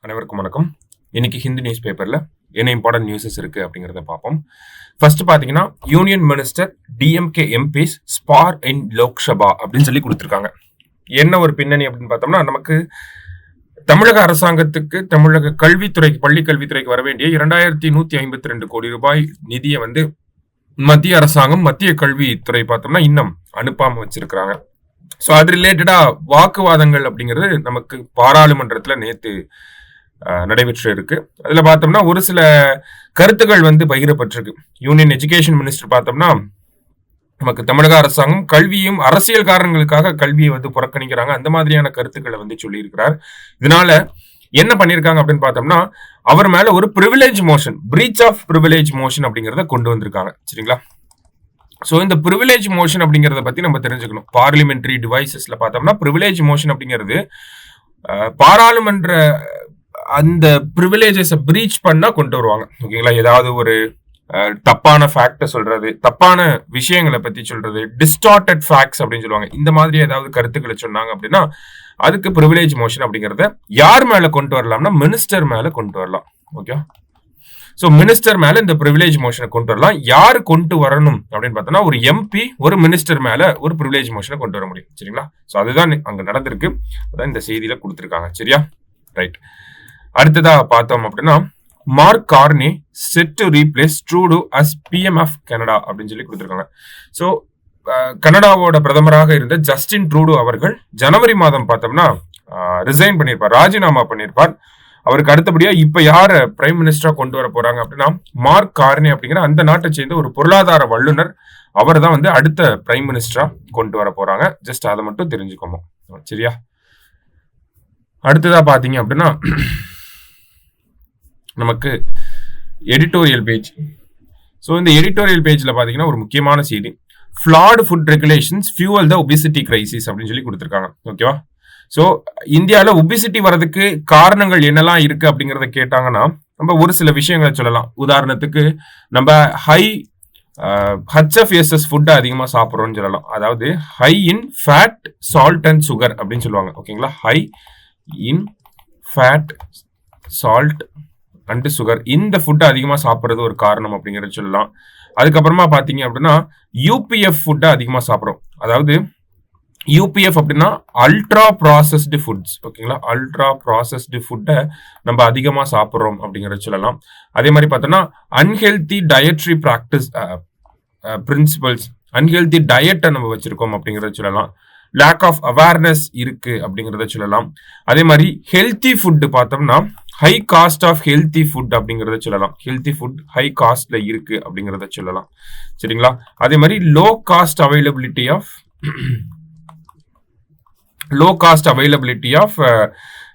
அனைவருக்கும் வணக்கம். இன்னைக்கு ஹிந்தி நியூஸ் பேப்பர்ல என்ன இம்பார்ட்டன்ட் நியூஸஸ் இருக்கு அப்படிங்கறத பார்ப்போம். ஃபர்ஸ்ட் பாத்தீங்கன்னா union minister DMK MPs spar in Lok Sabha அப்படின்னு சொல்லி கொடுத்திருக்காங்க. என்ன ஒரு பின்னணி அப்படின்னு பார்த்தோம்னா, நமக்கு தமிழக அரசாங்கத்துக்கு தமிழக கல்வித்துறைக்கு பள்ளி கல்வித்துறைக்கு வர வேண்டிய 2152 கோடி ரூபாய் நிதியை வந்து மத்திய அரசாங்கம் மத்திய கல்வித்துறை பார்த்தோம்னா இன்னும் அனுப்பாம வச்சிருக்கிறாங்க. ஸோ அது ரிலேட்டடா வாக்குவாதங்கள் அப்படிங்கிறது நமக்கு பாராளுமன்றத்துல நேத்து நடைபெற்று இருக்கு. அதுல பார்த்தோம்னா ஒரு சில கருத்துக்கள் வந்து பகிரப்பட்டிருக்கு. யூனியன் எஜுகேஷன் மினிஸ்டர் பார்த்தோம்னா, நமக்கு தமிழக அரசாங்கம் கல்வியும் அரசியல் காரணங்களுக்காக கல்வியை வந்து புறக்கணிக்கிறாங்க, அந்த மாதிரியான கருத்துக்களை வந்து சொல்லி இருக்கிறார். இதனால என்ன பண்ணிருக்காங்க அப்படின்னு பார்த்தோம்னா, அவர் மேல ஒரு privilege motion, breach of privilege motion அப்படிங்கறத கொண்டு வந்திருக்காங்க. சரிங்களா? ஸோ இந்த பிரிவிலேஜ் மோஷன் அப்படிங்கறத பத்தி நம்ம தெரிஞ்சுக்கணும். பார்லிமெண்டரி டிவைசஸ்ல பார்த்தோம்னா பிரிவிலேஜ் மோஷன் அப்படிங்கிறது பாராளுமன்ற அந்த பிரிவிலேஜஸை பிரீச் பண்ணா கொண்டு வருவாங்க. ஓகேங்களா? ஏதாவது ஒரு தப்பான ஃபேக்ட சொல்றது, தப்பான விஷயங்களை பத்தி சொல்றது, டிஸ்டார்டட் ஃபேக்ட்ஸ் அப்படின்னு சொல்லுவாங்க. இந்த மாதிரி ஏதாவது கருத்துக்களை சொன்னாங்க அப்படின்னா அதுக்கு பிரிவிலேஜ் மோஷன் அப்படிங்கறத யார் மேல கொண்டு வரலாம்னா மினிஸ்டர் மேல கொண்டு வரலாம். ஓகே, ஸோ மினிஸ்டர் மேல இந்த பிரிவிலேஜ் மோஷனை கொண்டு வரலாம். யாரு கொண்டு வரணும் அப்படின்னு பார்த்தோம்னா, ஒரு எம்பி ஒரு மினிஸ்டர் மேல ஒரு பிரிவிலேஜ் மோஷனை கொண்டு வர முடியும். சரிங்களா? ஸோ அதுதான் அங்க நடந்திருக்கு, அதான் இந்த செய்தியில கொடுத்திருக்காங்க. சரியா? ரைட். அடுத்ததா பார்த்தோம் அப்படின்னா, Mark Carney set to replace Trudeau as PM of Canada அப்படின்னு சொல்லி கொடுத்திருக்காங்க. ஸோ கனடாவோட பிரதமராக இருந்த ஜஸ்டின் ட்ரூடோ அவர்கள் ஜனவரி மாதம் பார்த்தோம்னா ரிசைன் பண்ணியிருப்பார், ராஜினாமா பண்ணியிருப்பார். அவருக்கு அடுத்தபடியா இப்ப யார பிரைம் மினிஸ்டரா கொண்டு வர போறாங்க அப்படின்னா, மார்க் கார்னி அப்படிங்கிற அந்த நாட்டை சேர்ந்த ஒரு பொருளாதார வல்லுநர், அவர் தான் வந்து அடுத்த பிரைம் மினிஸ்டரா கொண்டு வர போறாங்க. ஜஸ்ட் அதை மட்டும் தெரிஞ்சுக்கோங்க. சரியா? அடுத்ததா பாத்தீங்க அப்படின்னா, நமக்கு எடிட்டோரியல் பேஜ். ஸோ இந்த எடிட்டோரியல் பேஜ்ல பாத்தீங்கன்னா ஒரு முக்கியமான செய்தி, ஃபிளாட் ஃபுட் ரெகுலேஷன்ஸ் ஃபியூவல் த ஒபிசிட்டி கிரைசிஸ் அப்படின்னு சொல்லி கொடுத்திருக்காங்க. ஓகேவா? ஸோ இந்தியாவில் ஒபிசிட்டி வர்றதுக்கு காரணங்கள் என்னெல்லாம் இருக்கு அப்படிங்கிறத கேட்டாங்கன்னா, நம்ம ஒரு சில விஷயங்களை சொல்லலாம். உதாரணத்துக்கு நம்ம HFSS ஃபுட்டை அதிகமாக சாப்பிட்றோம்னு சொல்லலாம். அதாவது high in fat, salt and sugar அப்படின்னு சொல்லுவாங்க. ஓகேங்களா? High in fat, salt and sugar, இந்த ஃபுட்டை அதிகமாக சாப்பிட்றது ஒரு காரணம் அப்படிங்கிறத சொல்லலாம். அதுக்கப்புறமா பார்த்தீங்க அப்படின்னா, UPF ஃபுட்டை அதிகமாக சாப்பிட்றோம். அதாவது UPF அப்படின்னா அல்ட்ரா ப்ராசஸ்டு ஃபுட்ஸ். ஓகேங்களா? அல்ட்ரா ப்ராசஸ்டு ஃபுட்டை நம்ம அதிகமாக சாப்பிட்றோம் அப்படிங்கிறத சொல்லலாம். அதே மாதிரி பார்த்தோம்னா unhealthy dietary practice principles, unhealthy டயட்டை நம்ம வச்சிருக்கோம் அப்படிங்கிறத சொல்லலாம். லேக் ஆஃப் அவேர்னஸ் இருக்கு அப்படிங்கிறத சொல்லலாம். அதே மாதிரி ஹெல்த்தி ஃபுட்டு பார்த்தோம்னா high cost of healthy food அப்படிங்கிறத சொல்லலாம். ஹெல்த்தி ஃபுட் ஹை காஸ்ட்ல இருக்கு அப்படிங்கிறத சொல்லலாம். சரிங்களா? அதே மாதிரி லோ காஸ்ட் அவைலபிலிட்டி ஆஃப்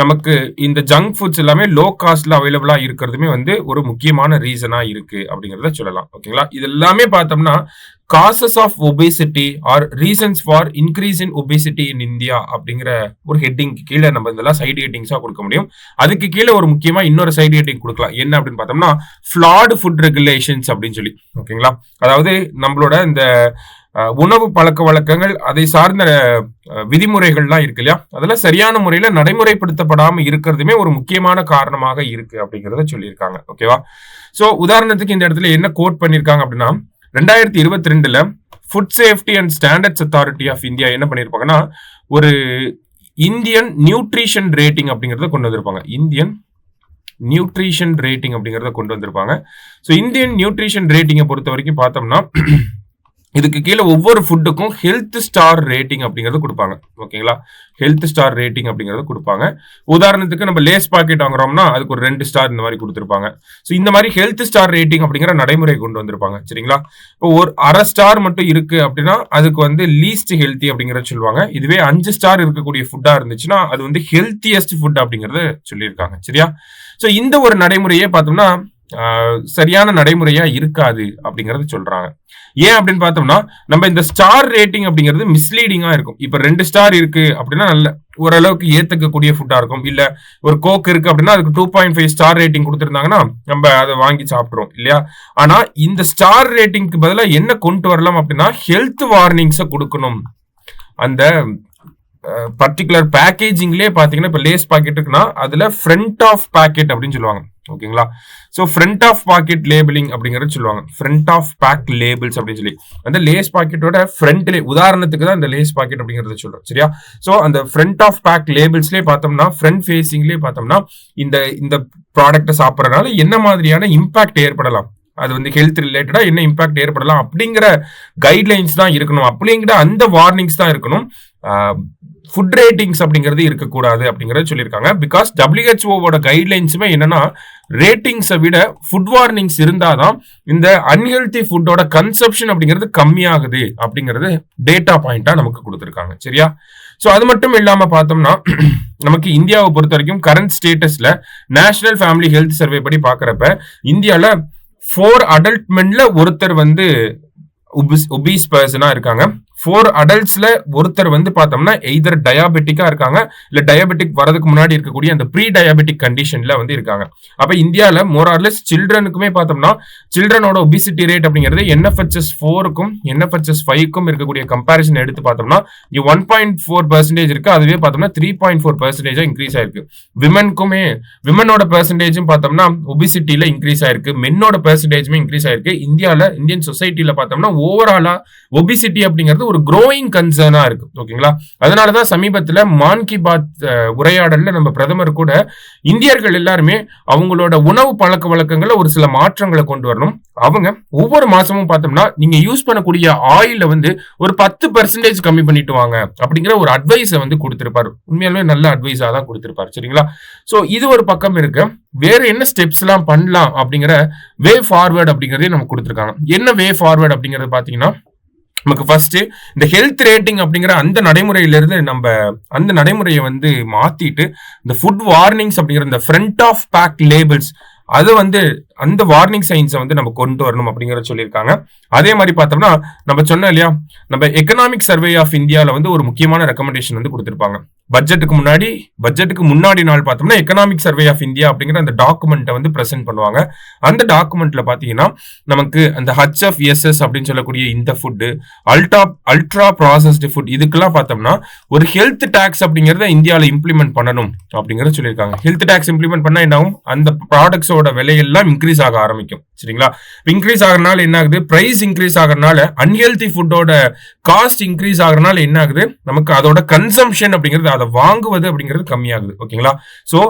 நமக்கு இந்த ஜங்க் ஃபுட்ஸ் எல்லாமே லோ காஸ்ட்ல அவைலபிளா இருக்கிறதுமே வந்து ஒரு முக்கியமான ரீசனா இருக்கு அப்படிங்கறத சொல்லலாம். ஓகேங்களா? இது எல்லாமே பார்த்தோம்னா causes of obesity or reasons for increase in obesity in India அப்படிங்கிற ஒரு ஹெட்டிங் கீழே நம்ம இதெல்லாம் சைடு ஹெட்டிங்ஸா கொடுக்க முடியும். அதுக்கு கீழே ஒரு முக்கியமா இன்னொரு சைடு ஹெட்டிங் கொடுக்கலாம். என்ன அப்படின்னு பார்த்தோம்னா ஃபிளாட் ஃபுட் ரெகுலேஷன்ஸ் அப்படின்னு சொல்லி. ஓகேங்களா? அதாவது நம்மளோட இந்த உணவு பழக்க வழக்கங்கள், அதை சார்ந்த விதிமுறைகள்லாம் இருக்கு இல்லையா, அதெல்லாம் சரியான முறையில நடைமுறைப்படுத்தப்படாம இருக்கிறதுமே ஒரு முக்கியமான காரணமாக இருக்கு அப்படிங்கறத சொல்லியிருக்காங்க. ஓகேவா? சோ உதாரணத்துக்கு இந்த இடத்துல என்ன கோட் பண்ணிருக்காங்க அப்படின்னா, 2022 food safety and standards authority of India என்ன பண்ணிருப்பாங்கன்னா, ஒரு இந்தியன் நியூட்ரிஷன் ரேட்டிங் அப்படிங்கறத கொண்டு வந்திருப்பாங்க. இந்தியன் நியூட்ரிஷன் ரேட்டிங் அப்படிங்கறத கொண்டு வந்திருப்பாங்க. ஸோ இந்தியன் நியூட்ரிஷன் ரேட்டிங்கை பொறுத்த வரைக்கும் பார்த்தோம்னா, இதுக்கு கீழே ஒவ்வொரு ஃபுட்டுக்கும் ஹெல்த் ஸ்டார் ரேட்டிங் அப்படிங்கிறது கொடுப்பாங்க. ஓகேங்களா? ஹெல்த் ஸ்டார் ரேட்டிங் அப்படிங்கிறது கொடுப்பாங்க. உதாரணத்துக்கு நம்ம லேஸ் பாக்கெட் வாங்குறோம்னா அதுக்கு ஒரு 2 ஸ்டார் இந்த மாதிரி கொடுத்துருப்பாங்க. ஸோ இந்த மாதிரி ஹெல்த் ஸ்டார் ரேட்டிங் அப்படிங்கிற நடைமுறை கொண்டு வந்திருப்பாங்க. சரிங்களா? இப்போ ஒரு 1/2 ஸ்டார் மட்டும் இருக்கு அப்படின்னா அதுக்கு வந்து லீஸ்ட் ஹெல்த்தி அப்படிங்கறத சொல்லுவாங்க. இதுவே 5 ஸ்டார் இருக்கக்கூடிய ஃபுட்டா இருந்துச்சுன்னா அது வந்து ஹெல்த்தியஸ்ட் ஃபுட் அப்படிங்கறத சொல்லியிருக்காங்க. சரியா? ஸோ இந்த ஒரு நடைமுறையே பார்த்தோம்னா சரியான நடைமுறையா இருக்காது அப்படிங்கறது சொல்றாங்க. ஏன் அப்படின்னு பார்த்தோம்னா, நம்ம இந்த ஸ்டார் ரேட்டிங் அப்படிங்கிறது மிஸ்லீடிங்கா இருக்கும். இப்ப 2 ஸ்டார் இருக்கு அப்படின்னா நல்ல ஓரளவுக்கு ஏத்துக்கக்கூடிய ஃபுட்டா இருக்கும். இல்ல ஒரு கோக் இருக்கு அப்படின்னா அதுக்கு 2.5 ஸ்டார் ரேட்டிங் கொடுத்திருந்தாங்கன்னா நம்ம அதை வாங்கி சாப்பிடுறோம் இல்லையா? ஆனா இந்த ஸ்டார் ரேட்டிங்க்கு பதிலா என்ன கொண்டு வரலாம் அப்படின்னா ஹெல்த் வார்னிங்ஸை கொடுக்கணும். அந்த பர்டிகுலர் பேக்கேஜிங்லேயே பார்த்தீங்கன்னா இப்போ லேஸ் பாக்கெட் இருக்குன்னா அதுல ஃப்ரண்ட் ஆஃப் பாக்கெட் அப்படின்னு சொல்லுவாங்க. ஓகேங்களா? So front of packet labeling அப்படிங்கறது சொல்லுவாங்க. ஃப்ரண்ட் ஆஃப் பேக் லேபிள்ஸ் அப்படின்னு சொல்லி அந்த லேஸ் பாக்கெட்டோட ஃப்ரண்ட்லேயே, உதாரணத்துக்கு தான் இந்த லேஸ் பாக்கெட் அப்படிங்கறத சொல்றோம். சரியா? ஸோ அந்த ஃப்ரண்ட் ஆஃப் பேக் லேபிள்ஸ்லேயே பார்த்தோம்னா, ஃப்ரண்ட் ஃபேசிங்லேயே பார்த்தோம்னா இந்த ப்ராடக்ட்டை சாப்பிட்றதுனால என்ன மாதிரியான இம்பாக்ட் ஏற்படலாம், அது வந்து ஹெல்த் ரிலேட்டடா என்ன இம்பாக்ட் ஏற்படலாம் அப்படிங்கிற கைட்லைன்ஸ் தான் இருக்கணும். அப்படிங்கிற அந்த வார்னிங்ஸ் தான் இருக்கணும். ஃபுட் ரேட்டிங்ஸ் அப்படிங்கிறது இருக்கக்கூடாது அப்படிங்கறத சொல்லியிருக்காங்க. பிகாஸ் WHO கைட்லைன்ஸுமே என்னன்னா, ரேட்டிங்ஸை விட ஃபுட் வார்னிங்ஸ் இருந்தாதான் இந்த அன்ஹெல்தி ஃபுட்டோட கன்சப்ஷன் அப்படிங்கிறது கம்மியாகுது அப்படிங்கிறது டேட்டா பாயிண்டா நமக்கு கொடுத்துருக்காங்க. சரியா? ஸோ அது மட்டும் இல்லாம பார்த்தோம்னா, நமக்கு இந்தியாவை பொறுத்த வரைக்கும் கரண்ட் ஸ்டேட்டஸ்ல நேஷனல் ஃபேமிலி ஹெல்த் சர்வே படி பாக்குறப்ப இந்தியால 4 அடல்ட் மென்ல ஒருத்தர் வந்து ஒபீஸ் பர்சனா இருக்காங்க. 4 அடல்ட்ஸ்ல ஒருத்தர் வந்து பார்த்தோம்னா எய்தர் டயாபெட்டிக்கா இருக்காங்க, இல்ல டயாபெட்டிக் வரதுக்கு முன்னாடி இருக்கக்கூடிய அந்த ப்ரீ டயாபெட்டிக் கண்டிஷன்ல வந்து இருக்காங்க. அப்ப இந்தியால மோரார்லெஸ் சில்ட்ரனுக்குமே பார்த்தோம்னா சில்ட்ரனோட ஒபிசிட்டி ரேட் அப்படிங்கிறது NFHS 4க்கும் NFHS 5க்கும் இருக்கக்கூடிய கம்பேரிசன் எடுத்து பார்த்தோம்னா 1.4% இருக்கு. அதுவே பார்த்தோம்னா 3.4% இன்க்ரீஸ் ஆயிருக்கு. விமனோட பெர்சன்டேஜும் பார்த்தோம்னா ஒபிசிட்டியில இன்க்ரீஸ் ஆயிருக்கு. மென்னோட பெர்சன்டேஜுமே இன்க்ரீஸ் ஆயிருக்கு. இந்தியன் சொசைட்டில பார்த்தோம்னா ஓவராலா ஒபிசிட்டி அப்படிங்கிறது ஒரு க்ரோயிங் கன்சர்னா இருக்கு. ஓகேங்களா? அதனாலதான் சமீபத்துல மான் கி பாத் உரையாடல்ல நம்ம பிரதமர் கூட இந்தியர்கள் எல்லாருமே அவங்களோட உணவு பழக்க வழக்கங்கள்ல ஒரு சில மாற்றங்களை கொண்டு வரணும். அவங்க ஒவ்வொரு மாசமும் பார்த்தோம்னா நீங்க யூஸ் பண்ணக்கூடிய ஆயில வந்து ஒரு 10% கம்மி பண்ணிட்டு வாங்க அப்படிங்கிற ஒரு அட்வைஸை வந்து கொடுத்திருப்பாரு. உண்மையாலுமே நல்ல அட்வைஸா தான் கொடுத்திருப்பாரு. சரிங்களா? சோ இது ஒரு பக்கம் இருக்கு. வேற என்ன ஸ்டெப்ஸ் எல்லாம் பண்ணலாம் அப்படிங்கிற வே ஃபார்வர்ட் அப்படிங்கறதே நமக்கு கொடுத்திருக்காங்க. என்ன வே ஃபார்வர்ட் அப்படிங்கறது பாத்தீங்கன்னா, நமக்கு ஃபர்ஸ்ட் இந்த ஹெல்த் ரேட்டிங் அப்படிங்கிற அந்த நடைமுறையிலிருந்து நம்ம அந்த நடைமுறையை வந்து மாத்திட்டு இந்த ஃபுட் வார்னிங்ஸ் அப்படிங்கிற இந்த ஃப்ரண்ட் ஆஃப் பேக் லேபிள்ஸ் அது வந்து அந்த வார்னிங் சைன்ஸை வந்து நம்ம கொண்டு வரணும் அப்படிங்கறத சொல்லியிருக்காங்க. அதே மாதிரி பார்த்தோம்னா நம்ம சொன்னோம் இல்லையா, நம்ம எக்கனாமிக் சர்வே ஆஃப் இந்தியாவில் வந்து ஒரு முக்கியமான ரெக்கமெண்டேஷன் வந்து கொடுத்திருப்பாங்க. பட்ஜெட்டுக்கு முன்னாடி நாள் பார்த்தோம்னா எக்கனாமிக் சர்வே ஆஃப் இந்தியா அப்படிங்கிற அந்த டாக்குமெண்ட்டை வந்து பிரசென்ட் பண்ணுவாங்க. அந்த டாக்குமெண்ட்ல பாத்தீங்கன்னா நமக்கு அந்த HFSS அப்படின்னு சொல்லக்கூடிய இந்த ஃபுட்டு, அல்ட்ரா ப்ராசஸ்டு ஃபுட், இதுக்கெல்லாம் பார்த்தோம்னா ஒரு ஹெல்த் டாக்ஸ் அப்படிங்கறத இந்தியாவில் இம்ப்ளிமெண்ட் பண்ணணும் அப்படிங்கறத சொல்லியிருக்காங்க. ஹெல்த் டாக்ஸ் இம்ப்ளிமெண்ட் பண்ணா என்ன ஆகும், அந்த ப்ராடக்ட்ஸோட விலையெல்லாம் இன்க்ரீஸ் ஆக ஆரம்பிக்கும். சரிங்களா? இன்க்ரீஸ் ஆகிறனால என்ன ஆகுது, பிரைஸ் இன்க்ரீஸ் ஆகிறனால அன்ஹெல்தி ஃபுட்டோட காஸ்ட் இன்க்ரீஸ் ஆகிறனால என்ன ஆகுது, நமக்கு அதோட கன்சம்ஷன் அப்படிங்கிறது, அதை வாங்குவது அப்படிங்கிறது கம்மியாகுது. ஓகேங்களா? சோ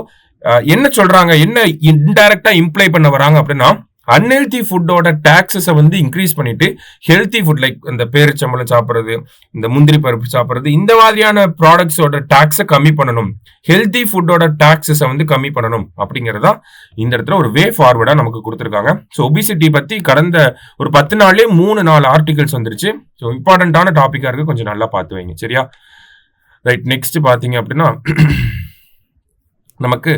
என்ன சொல்றாங்க, என்ன இன்டைரக்டா இம்ப்ளை பண்ண வராங்க அப்படின்னா, அன்ஹெல்தி ஃபுட்டோட டாக்ஸஸை வந்து இன்க்ரீஸ் பண்ணிட்டு ஹெல்தி ஃபுட் லைக் இந்த பேரிச்சம்பழம் சாப்பிட்றது, இந்த முந்திரி பருப்பு சாப்பிட்றது, இந்த மாதிரியான ப்ராடக்ட்ஸோட டாக்ஸை கம்மி பண்ணணும், ஹெல்தி ஃபுட்டோட டாக்ஸஸை வந்து கம்மி பண்ணணும் அப்படிங்கிறதா இந்த இடத்துல ஒரு வே ஃபார்வர்டா நமக்கு கொடுத்துருக்காங்க. ஸோ ஒபிசிட்டி பத்தி கடந்த ஒரு 10 நாள்லயே 3-4 ஆர்டிகல்ஸ் வந்துருச்சு. ஸோ இம்பார்ட்டன்டான டாபிக்கா இருக்கு, கொஞ்சம் நல்லா பார்த்து வைங்க. சரியா? ரைட், நெக்ஸ்ட் பாத்தீங்க அப்படின்னா நமக்கு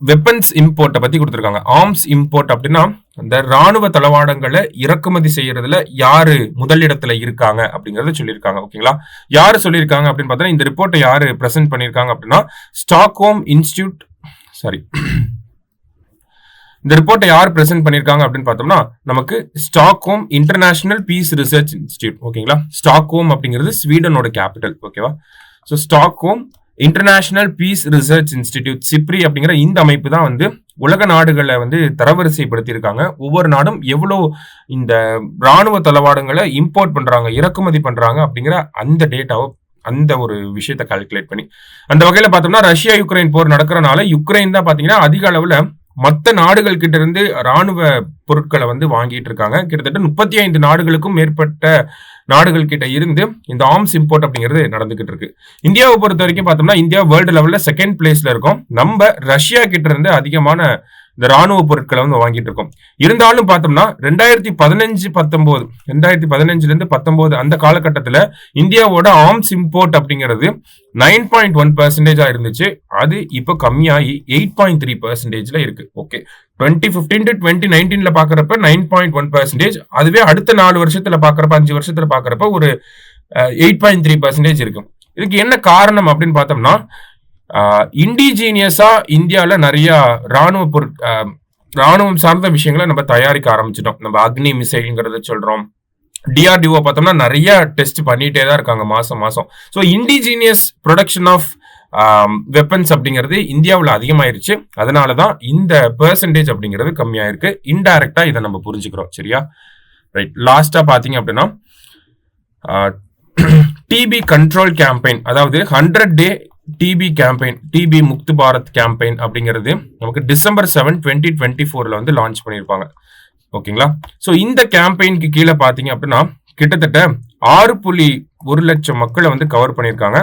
வெப்பன்ஸ் இம்போர்ட்டை பத்தி கொடுத்திருக்காங்க. ஆர்ம்ஸ் இம்போர்ட் அப்படின்னா இந்த ராணுவ தளவாடங்களை இறக்குமதி செய்யறதுல யாரு முதலிடத்துல இருக்காங்க அப்படிங்கறத சொல்லியிருக்காங்க. ஓகேங்களா? யாரு சொல்லியிருக்காங்க அப்படின்னு பார்த்தா, இந்த ரிப்போர்ட்டை யாரு பிரசென்ட் பண்ணியிருக்காங்க அப்படின்னா ஸ்டாக்ஹோம் இன்ஸ்டிடியூட், சாரி, இந்த ரிப்போர்ட்டை யார் பிரசென்ட் பண்ணியிருக்காங்க அப்படின்னு பார்த்தோம்னா நமக்கு Stockholm International Peace Research Institute. ஓகேங்களா? ஸ்டாக்ஹோம் அப்படிங்கிறது ஸ்வீடனோட கேபிட்டல். ஓகேவா? So Stockholm International Peace Research Institute, SIPRI அப்படிங்கிற இந்த அமைப்பு தான் வந்து உலக நாடுகளை வந்து தரவரிசைப்படுத்தி இருக்காங்க. ஒவ்வொரு நாடும் எவ்வளவு இந்த ராணுவ தளவாடங்களை இம்போர்ட் பண்றாங்க, இறக்குமதி பண்றாங்க அப்படிங்கிற அந்த டேட்டாவை, அந்த ஒரு விஷயத்தை கால்குலேட் பண்ணி, அந்த வகையில பார்த்தோம்னா ரஷ்யா யுக்ரைன் போர் நடக்கிறனால யுக்ரைன் தான் பாத்தீங்கன்னா அதிக அளவுல மற்ற நாடுகள் கிட்ட இருந்து ராணுவ பொருட்களை வந்து வாங்கிட்டு இருக்காங்க. கிட்டத்தட்ட 35 நாடுகளுக்கும் மேற்பட்ட நாடுகள் கிட்ட இருந்து இந்த ஆர்ம்ஸ் இம்போர்ட் அப்படிங்கிறது நடந்துகிட்டு இருக்கு. இந்தியாவை பொறுத்த வரைக்கும் பார்த்தோம்னா இந்தியா வேர்ல்டு லெவல்ல 2nd பிளேஸ்ல இருக்கும். நம்ம ரஷ்யா கிட்ட இருந்து அதிகமான இந்த ராணுவ பொருட்களை வந்து வாங்கிட்டு இருக்கோம். இருந்தாலும் பார்த்தோம்னா 2015-19 அந்த காலகட்டத்தில் இந்தியாவோட ஆர்ம்ஸ் இம்போர்ட் அப்படிங்கிறது 9.1% இருந்துச்சு. அது இப்போ கம்மியாகி 8.3% இருக்கு. ஓகே, 2015-2019 பாக்குறப்ப 9.1%, அதுவே அடுத்த 4 வருஷத்துல பாக்குறப்ப, 5 வருஷத்துல பாக்குறப்ப ஒரு 8.3% இருக்கும். இதுக்கு என்ன காரணம் அப்படின்னு பார்த்தோம்னா, இண்டிஜீனியஸா இந்தியால நிறைய ராணுவம் சார்ந்த விஷயங்களை நம்ம தயாரிக்க ஆரம்பிச்சிட்டோம். நம்ம அக்னி மிசைல்ங்கிறத சொல்றோம், டிஆர்டிஓ பார்த்தோம்னா நிறைய டெஸ்ட் பண்ணிட்டே தான் இருக்காங்க மாசம் மாசம். So indigenous production of weapons அப்படிங்கிறது இந்தியாவில் அதிகமாயிருச்சு. அதனால தான் இந்த பெர்சன்டேஜ் அப்படிங்கிறது கம்மியாயிருக்கு. இன்டைரக்டா இதை நம்ம புரிஞ்சுக்கிறோம். சரியா? ரைட். லாஸ்டா பாத்தீங்க அப்படின்னா டிபி கண்ட்ரோல் கேம்பெயின், அதாவது 100 டே DP campaign, DP முக்து Bharat campaign அப்படிங்கிறது நமக்கு December 7, 2024 வந்து லான்ச் பண்ணியிருப்பாங்க. ஓகேங்களா? ஸோ இந்த கேம்பெயினுக்கு கீழே பார்த்தீங்க அப்படின்னா கிட்டத்தட்ட 6.1 லட்சம் மக்களை வந்து கவர் பண்ணியிருக்காங்க.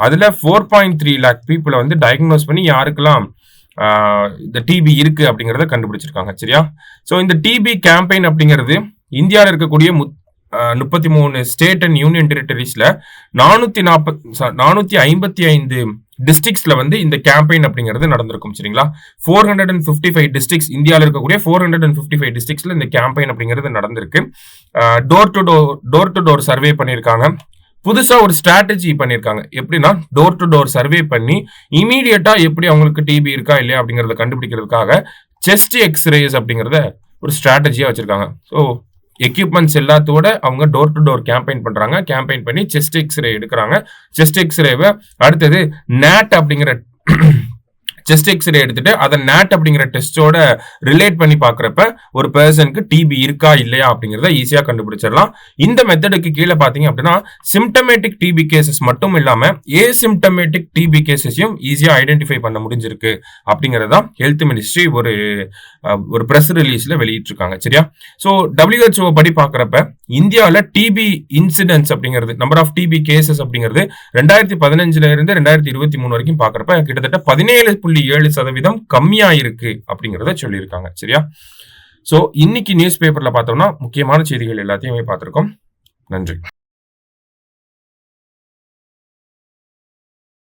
அதில் 4.3 lakh பீப்புளை வந்து டயக்னோஸ் பண்ணி யாருக்கெல்லாம் இந்த டிபி இருக்கு அப்படிங்கிறத கண்டுபிடிச்சிருக்காங்க. சரியா? ஸோ இந்த டிபி கேம்பெயின் அப்படிங்கிறது இந்தியாவில் இருக்கக்கூடிய 33 ஸ்டேட் அண்ட் யூனியன் டெரிட்டரிஸ்ல 455 டிஸ்ட்ரிக்ட்ஸ்ல வந்து இந்த கேம்பெயின் அப்படிங்கிறது நடந்திருக்கும். சரிங்களா? 455 டிஸ்ட்ரிக்ட்ஸ், இந்தியாவில் இருக்கக்கூடிய 455 டிஸ்ட்ரிக்ட்ஸ்ல இந்த கேம்பெயின் அப்படிங்கிறது நடந்திருக்கு. டோர் டு டோர் சர்வே பண்ணியிருக்காங்க. புதுசா ஒரு ஸ்ட்ராட்டஜி பண்ணியிருக்காங்க. எப்படின்னா டோர் டு டோர் சர்வே பண்ணி இமீடியட்டா எப்படி அவங்களுக்கு டிபி இருக்கா இல்லையா அப்படிங்கறத கண்டுபிடிக்கிறதுக்காக செஸ்ட் எக்ஸ்ரேஸ் அப்படிங்கறத ஒரு ஸ்ட்ராட்டஜியா வச்சிருக்காங்க. ஸோ எக்யூப்மெண்ட்ஸ் எல்லாத்தோட அவங்க டோர் டு டோர் கேம்பெயின் பண்றாங்க. கேம்பெயின் பண்ணி செஸ்ட் எக்ஸ்ரே எடுக்கிறாங்க. செஸ்ட் எக்ஸ்ரேவை அடுத்தது நேட் அப்படிங்கிற செஸ்ட் எக்ஸ்ரே எடுத்துட்டு அதை நேட் அப்படிங்கிற டெஸ்டோட ரிலேட் பண்ணி பாக்குறப்ப ஒரு பர்சனுக்கு டிபி இருக்கா இல்லையா அப்படிங்கறத ஈஸியா கண்டுபிடிச்சிடலாம். இந்த மெத்தடுக்கு கீழே பாத்தீங்க அப்படின்னா சிம்டமேட்டிக் டிபி கேசஸ் மட்டும் இல்லாம ஏசிம்டமேட்டிக் டிபி கேசஸையும் ஈஸியா ஐடென்டிஃபை பண்ண முடிஞ்சிருக்கு அப்படிங்கறதா ஹெல்த் மினிஸ்ட்ரி ஒரு பிரஸ் ரிலீஸ்ல வெளியிட்டிருக்காங்க. சரியா? ஸோ WHO படி பாக்குறப்ப இந்தியாவில் டிபி இன்சிடென்ட்ஸ் அப்படிங்கிறது, நம்பர் ஆஃப் டிபி கேசஸ் அப்படிங்கிறது 2015 இருந்து 2023 வரைக்கும் பாக்குறப்ப கிட்டத்தட்ட 17.7% கம்மியாயிருக்கு அப்படிங்கிறத சொல்லியிருக்காங்க. சரியா? ஸோ இன்னைக்கு நியூஸ் பேப்பர்ல பார்த்தோம்னா முக்கியமான செய்திகள் எல்லாத்தையுமே பார்த்திருக்கோம். நன்றி.